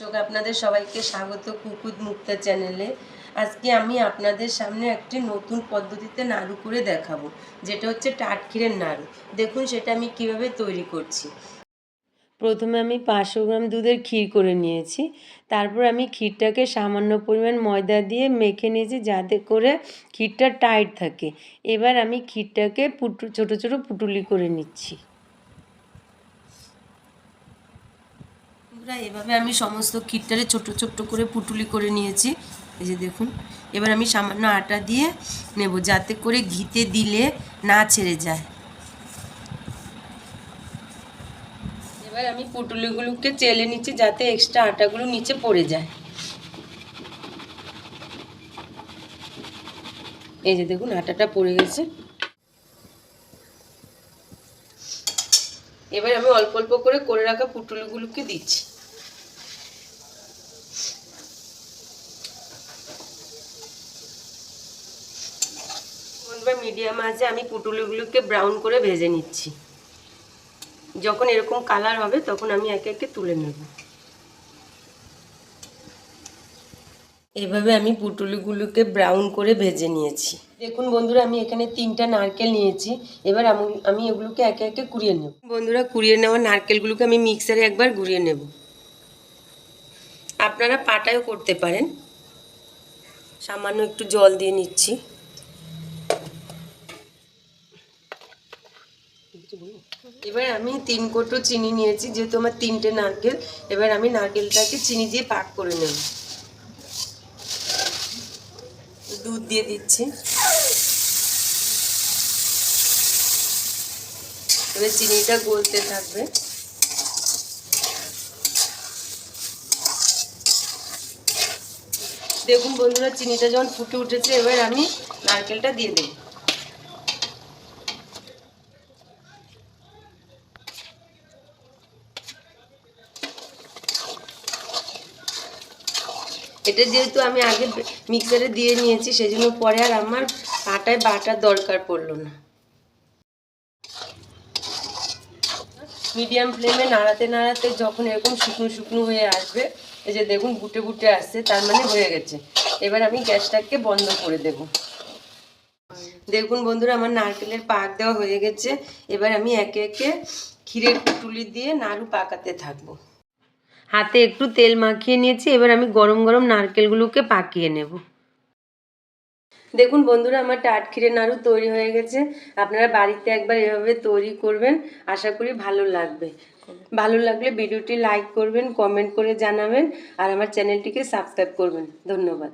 দর্শক আপনাদের সবাইকে স্বাগত কুকুদ মুক্তা চ্যানেলে। আজকে আমি আপনাদের সামনে একটি নতুন পদ্ধতিতে নাড়ু করে দেখাবো, যেটা হচ্ছে টাটক্ষীরের নাড়ু। দেখুন সেটা আমি কিভাবে তৈরি করছি। প্রথমে আমি 500 গ্রাম দুধের ক্ষীর করে নিয়েছি। তারপর আমি ক্ষীরটাকে সামান্য পরিমাণ ময়দা দিয়ে মেখে নিয়েছি, যাতে করে ক্ষীরটা টাইট থাকে। এবার আমি ক্ষীরটাকে ছোটো ছোটো পুটুলি করে নিচ্ছি। এভাবে আমি সমস্ত ক্ষীরটারে ছোট ছোট করে পুটুলি করে নিয়েছি। এই যে দেখুন, এবার আমি সামান্য আটা দিয়ে নেব, যাতে করে ঘিতে দিলে না ছেড়ে যায়। এবার আমি পুটুলিগুলোকে চেলে নিচ্ছি, যাতে এক্সট্রা আটাগুলো নিচে পড়ে যায়। এই যে দেখুন, আটাটা পড়ে গেছে। এবার আমি অল্প অল্প করে রাখা পুটুলিগুলোকে দিচ্ছি। মিডিয়াম আঁচে আমি পুটুলিগুলোকে ব্রাউন করে ভেজে নিচ্ছি। যখন এরকম কালার হবে তখন আমি একে একে তুলে নেব। এভাবে আমি পুটুলিগুলোকে ব্রাউন করে ভেজে নিয়েছি। দেখুন বন্ধুরা, আমি এখানে 3টা নারকেল নিয়েছি। এবার আমি এগুলোকে একে একে কুড়িয়ে নেব। বন্ধুরা, কুড়িয়ে নেওয়া নারকেলগুলোকে আমি মিক্সারে একবার ঘুরিয়ে নেব। আপনারা পাটায়ও করতে পারেন। সামান্য একটু জল দিয়ে নিচ্ছি। এবার আমি 3 কৌটো চিনি নিয়েছি, যেহেতু আমার 3টে নারকেল। এবার আমি নারকেলটাকে চিনি দিয়ে পাক করে নেব। দুধ দিয়ে দিচ্ছি। এবার চিনিটা গলতে থাকবে। দেখুন বন্ধুরা, চিনিটা যখন ফুটে উঠেছে, এবার আমি নারকেলটা দিয়ে দেব। এটা যেহেতু আমি আগে মিক্সারে দিয়ে নিয়েছি, সেজন্য পরে আর আমার পাটায় বাটার দরকার পড়লো না। মিডিয়াম ফ্লেমে নাড়াতে নাড়াতে যখন এরকম শুকনো শুকনো হয়ে আসবে, এই যে দেখুন বুটে বুটে আসছে, তার মানে হয়ে গেছে। এবার আমি গ্যাসটাকে বন্ধ করে দেব। দেখুন বন্ধুরা, আমার নারকেলের পাক দেওয়া হয়ে গেছে। এবার আমি একে একে ক্ষীরের পুটুলি দিয়ে নাড়ু পাকাতে থাকবো। হাতে একটু তেল মাখিয়ে নিয়েছি। এবার আমি গরম গরম নারকেলগুলোকে পাকিয়ে নেব। দেখুন বন্ধুরা, আমার টাটক্ষীরের নাড়ু তৈরি হয়ে গেছে। আপনারা বাড়িতে একবার এভাবে তৈরি করবেন, আশা করি ভালো লাগবে। ভালো লাগলে ভিডিওটি লাইক করবেন, কমেন্ট করে জানাবেন, আর আমার চ্যানেলটিকে সাবস্ক্রাইব করবেন। ধন্যবাদ।